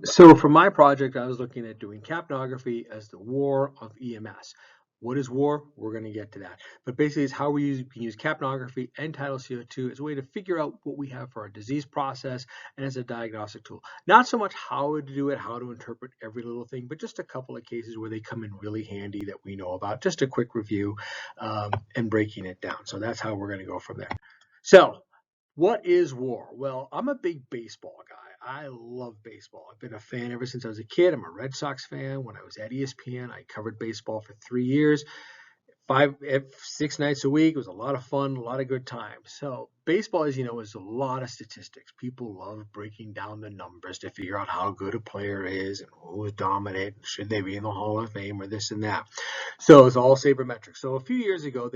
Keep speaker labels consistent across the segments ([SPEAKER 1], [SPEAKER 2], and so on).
[SPEAKER 1] So for my project, I was looking at doing capnography as the war of EMS. What is war? We're going to get to that. But basically, it's how can use capnography and tidal CO2 as a way to figure out what we have for our disease process and as a diagnostic tool. Not so much how to do it, how to interpret every little thing, but just a couple of cases where they come in really handy that we know about. Just a quick review and breaking it down. So that's how we're going to go from there. So what is war? Well, I'm a big baseball guy. I love baseball. I've been a fan ever since I was a kid. I'm a Red Sox fan. When I was at ESPN, I covered baseball for 3 years, 6 nights a week. It was a lot of fun, a lot of good times. So baseball, as you know, is a lot of statistics. People love breaking down the numbers to figure out how good a player is and who is dominant, should they be in the Hall of Fame or this and that. So it's all sabermetrics. So a few years ago,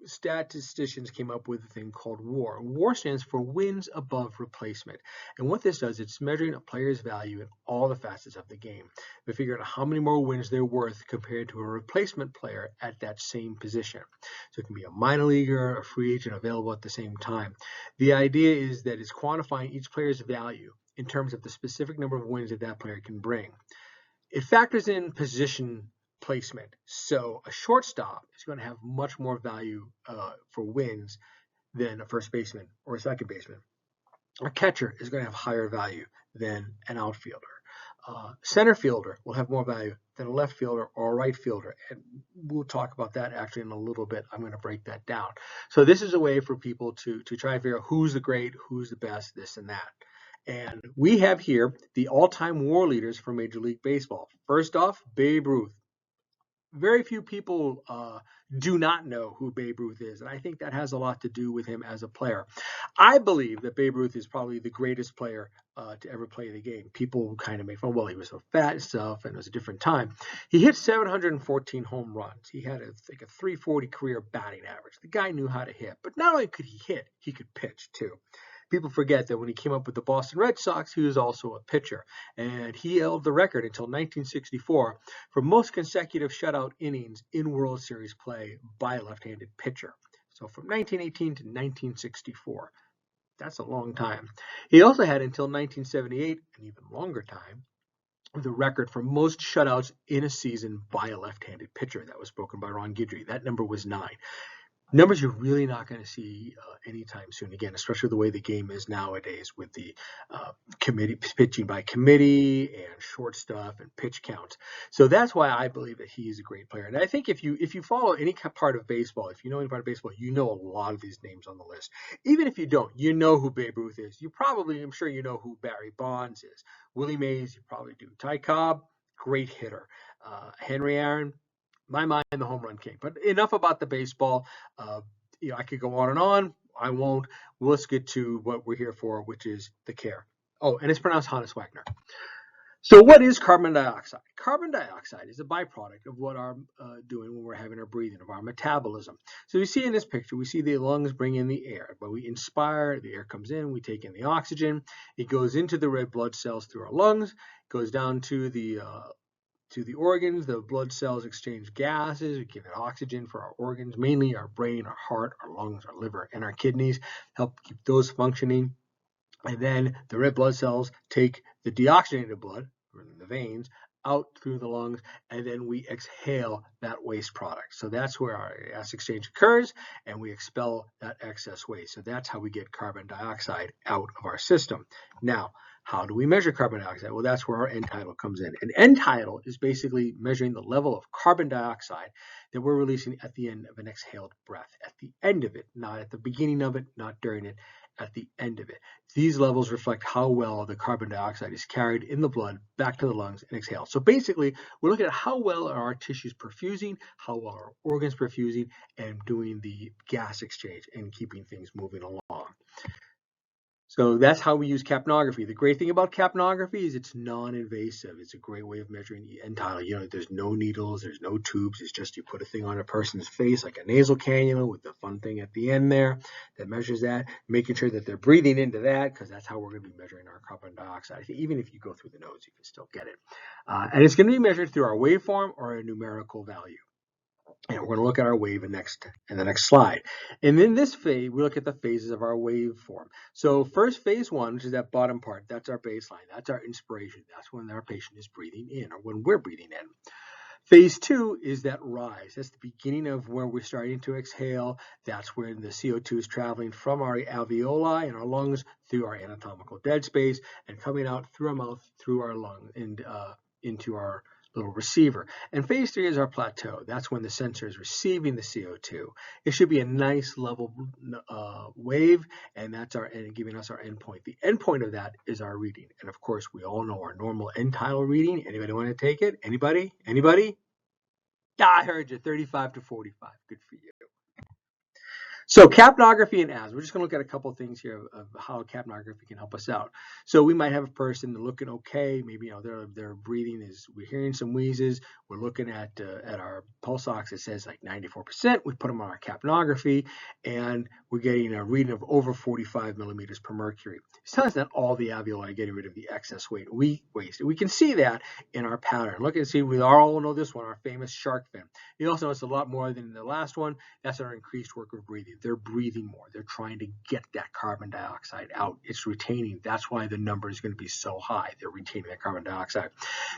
[SPEAKER 1] statisticians came up with a thing called WAR. WAR stands for wins above replacement. And what this does, it's measuring a player's value in all the facets of the game. They figure out how many more wins they're worth compared to a replacement player at that same position. So it can be a minor leaguer, a free agent available at the same time. The idea is that it's quantifying each player's value in terms of the specific number of wins that that player can bring. It factors in position placement. So a shortstop is going to have much more value for wins than a first baseman or a second baseman. A catcher is going to have higher value than an outfielder. Center fielder will have more value than a left fielder or a right fielder. And we'll talk about that actually in a little bit. I'm going to break that down. So this is a way for people to try to figure out who's the great, who's the best, this and that. And we have here the all-time WAR leaders for Major League Baseball. First off, Babe Ruth. Very few people do not know who Babe Ruth is, and I think that has a lot to do with him as a player. I believe that Babe Ruth is probably the greatest player to ever play the game. People kind of make fun, well, he was so fat and stuff, and it was a different time. He hit 714 home runs. He had a 340 career batting average. The guy knew how to hit, but not only could he hit, he could pitch too. People forget that when he came up with the Boston Red Sox, he was also a pitcher, and he held the record until 1964 for most consecutive shutout innings in World Series play by a left-handed pitcher. So from 1918 to 1964, that's a long time. He also had until 1978, an even longer time, the record for most shutouts in a season by a left-handed pitcher. That was broken by Ron Guidry. That number was 9. Numbers you're really not going to see anytime soon. Again, especially the way the game is nowadays with the committee pitching by committee and short stuff and pitch counts. So that's why I believe that he's a great player. And I think if you follow any part of baseball, if you know any part of baseball, you know a lot of these names on the list. Even if you don't, you know who Babe Ruth is. I'm sure you know who Barry Bonds is. Willie Mays, you probably do. Ty Cobb, great hitter. Henry Aaron, my mind, the home run king. But enough about the baseball. I could go on and on. I won't. Let's get to what we're here for, which is the care. Oh, and it's pronounced Hannes Wagner. So what is carbon dioxide? Carbon dioxide is a byproduct of what our doing when we're having our breathing, of our metabolism. So you see in this picture, we see the lungs bring in the air. But we inspire, the air comes in, we take in the oxygen. It goes into the red blood cells through our lungs, goes down to the organs. The blood cells exchange gases. We give it oxygen for our organs, mainly our brain, our heart, our lungs, our liver, and our kidneys, help keep those functioning. And then the red blood cells take the deoxygenated blood from the veins out through the lungs, and then we exhale that waste product. So that's where our gas exchange occurs, and we expel that excess waste. So that's how we get carbon dioxide out of our system. Now, how do we measure carbon dioxide? Well, that's where our end tidal comes in. An end tidal is basically measuring the level of carbon dioxide that we're releasing at the end of an exhaled breath, at the end of it, not at the beginning of it, not during it, at the end of it. These levels reflect how well the carbon dioxide is carried in the blood back to the lungs and exhaled. So basically, we're looking at how well are our tissues perfusing, how well are our organs perfusing, and doing the gas exchange and keeping things moving along. So that's how we use capnography. The great thing about capnography is it's non-invasive. It's a great way of measuring the end tidal. There's no needles, there's no tubes. It's just you put a thing on a person's face, like a nasal cannula with the fun thing at the end there that measures that, making sure that they're breathing into that, because that's how we're going to be measuring our carbon dioxide. Even if you go through the nose, you can still get it. And it's going to be measured through our waveform or a numerical value. And we're going to look at our wave in the next slide. And in this phase, we look at the phases of our waveform. So first phase one, which is that bottom part, that's our baseline. That's our inspiration. That's when our patient is breathing in or when we're breathing in. Phase two is that rise. That's the beginning of where we're starting to exhale. That's where the CO2 is traveling from our alveoli and our lungs through our anatomical dead space and coming out through our mouth, through our lung, and into our little receiver. And phase three is our plateau. That's when the sensor is receiving the CO2. It should be a nice level wave, and that's giving us our endpoint. The endpoint of that is our reading. And of course, we all know our normal end tidal reading. Anybody want to take it? Anybody? Anybody? Yeah, I heard you. 35 to 45. Good for you. So capnography and asthma. We're just going to look at a couple of things here of how capnography can help us out. So we might have a person looking okay. Maybe their breathing is, we're hearing some wheezes. We're looking at our pulse ox. It says like 94%. We put them on our capnography, and we're getting a reading of over 45 millimeters per mercury. It's telling us that all the alveoli are getting rid of the excess weight. We can see that in our pattern. Look and see. We all know this one, our famous shark fin. You also notice a lot more than the last one. That's our increased work of breathing. They're breathing more. They're trying to get that carbon dioxide out. It's retaining. That's why the number is going to be so high. They're retaining that carbon dioxide.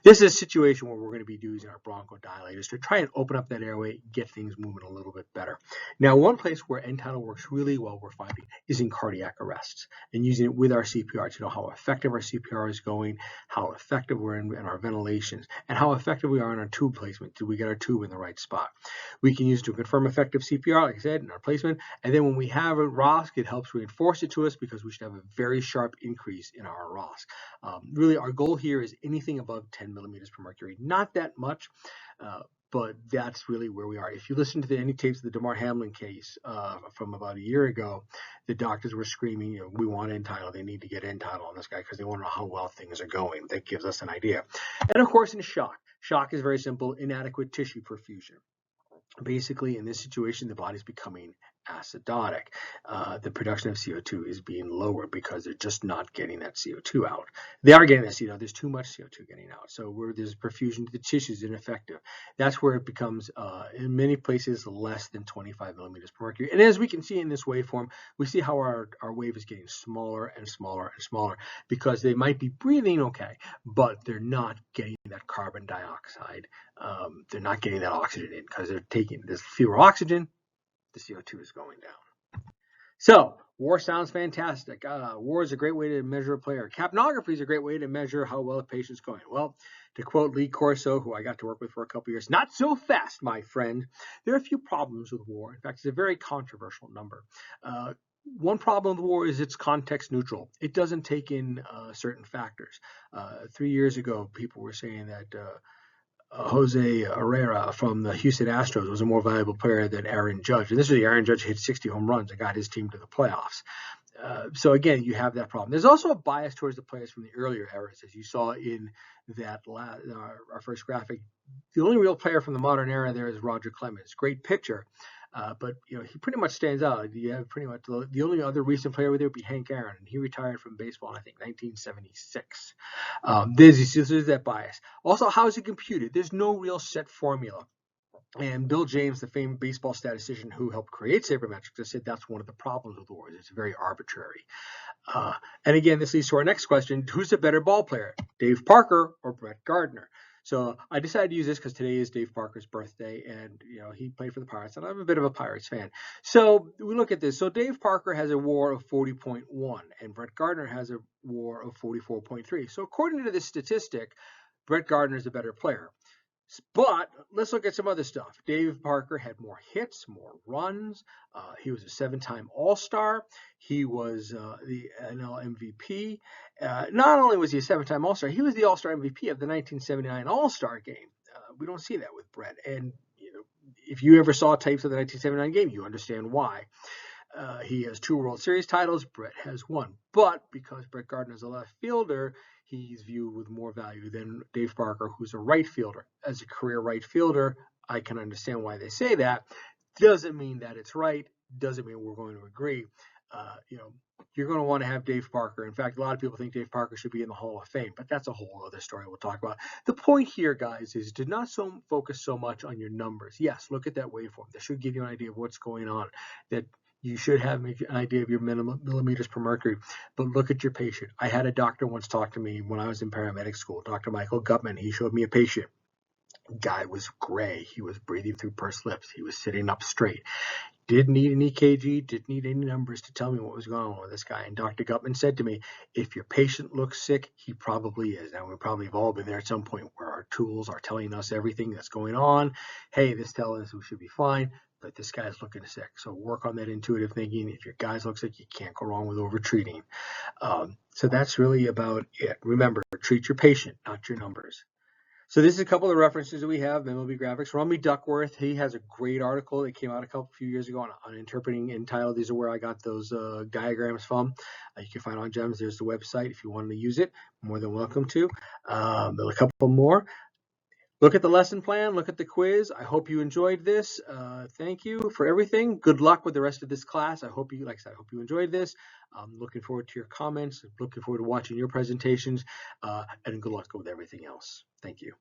[SPEAKER 1] This is a situation where we're going to be using our bronchodilators to try and open up that airway, get things moving a little bit better. Now, one place where end tidal works really well, we're finding, is in cardiac arrests and using it with our CPR to know how effective our CPR is going, how effective we're in our ventilations, and how effective we are in our tube placement. Do we get our tube in the right spot? We can use it to confirm effective CPR, like I said, in our placement. And then when we have a ROSC, it helps reinforce it to us because we should have a very sharp increase in our ROSC. Really, our goal here is anything above 10 millimeters per mercury. Not that much, but that's really where we are. If you listen to any tapes of the Damar Hamlin case from about a year ago, the doctors were screaming, we want end tidal. They need to get end tidal on this guy because they want to know how well things are going. That gives us an idea. And of course, in shock. Shock is very simple, inadequate tissue perfusion. Basically, in this situation, the body's becoming acidotic. The production of CO2 is being lowered because they're just not getting that CO2 out. They are getting that CO2. There's too much CO2 getting out. So where there's perfusion to the tissues ineffective. That's where it becomes, in many places, less than 25 millimeters per mercury. And as we can see in this waveform, we see how our wave is getting smaller and smaller and smaller because they might be breathing okay, but they're not getting that carbon dioxide. They're not getting that oxygen in because there's fewer oxygen, the CO2 is going down. So, WAR sounds fantastic. WAR is a great way to measure a player. Capnography is a great way to measure how well a patient's going. Well, to quote Lee Corso, who I got to work with for a couple years, not so fast, my friend. There are a few problems with WAR. In fact, it's a very controversial number. One problem with WAR is it's context neutral. It doesn't take in certain factors. 3 years ago, people were saying that Jose Herrera from the Houston Astros was a more valuable player than Aaron Judge. And this was the Aaron Judge hit 60 home runs and got his team to the playoffs. So again, you have that problem. There's also a bias towards the players from the earlier eras, as you saw in that our first graphic. The only real player from the modern era there is Roger Clemens. Great pitcher. But he pretty much stands out. You have pretty much the only other recent player with there would be Hank Aaron, and he retired from baseball in, I think, 1976. There's that bias. Also, how is it computed? There's no real set formula. And Bill James, the famed baseball statistician who helped create sabermetrics, has said that's one of the problems with WAR. It's very arbitrary. And again, this leads to our next question: who's a better ball player, Dave Parker or Brett Gardner? So I decided to use this because today is Dave Parker's birthday, and he played for the Pirates, and I'm a bit of a Pirates fan. So we look at this. So Dave Parker has a WAR of 40.1, and Brett Gardner has a WAR of 44.3. So according to this statistic, Brett Gardner is a better player. But let's look at some other stuff. Dave Parker had more hits, more runs. He was a 7-time All-Star. He was the NL MVP. Not only was he a 7-time All-Star, he was the All-Star MVP of the 1979 All-Star game. We don't see that with Brett. And if you ever saw tapes of the 1979 game, you understand why. He has 2 World Series titles. Brett has 1. But because Brett Gardner is a left fielder, he's viewed with more value than Dave Parker, who's a right fielder. As a career right fielder, I can understand why they say that. Doesn't mean that it's right. Doesn't mean we're going to agree. you're going to want to have Dave Parker. In fact, a lot of people think Dave Parker should be in the Hall of Fame, but that's a whole other story we'll talk about. The point here, guys, is to not focus so much on your numbers. Yes, look at that waveform. That should give you an idea of what's going on. That you should have an idea of your millimeters per mercury, but look at your patient. I had a doctor once talk to me when I was in paramedic school, Dr. Michael Gutman. He showed me a patient. Guy was gray. He was breathing through pursed lips. He was sitting up straight. Didn't need an EKG, didn't need any numbers to tell me what was going on with this guy. And Dr. Gutman said to me, if your patient looks sick, he probably is. Now, we probably have all been there at some point where our tools are telling us everything that's going on. Hey, this tells us we should be fine, but this guy's looking sick. So work on that intuitive thinking. If your guy looks sick, you can't go wrong with over-treating. So that's really about it. Remember, treat your patient, not your numbers. So this is a couple of references that we have, MLB Graphics. Romney Duckworth, he has a great article that came out a few years ago on interpreting in tile. These are where I got those diagrams from. You can find on GEMS. There's the website if you wanted to use it. More than welcome to. A couple more. Look at the lesson plan. Look at the quiz. I hope you enjoyed this. Thank you for everything. Good luck with the rest of this class. I hope you, like I said, I hope you enjoyed this. I'm looking forward to your comments. Looking forward to watching your presentations. And good luck with everything else. Thank you.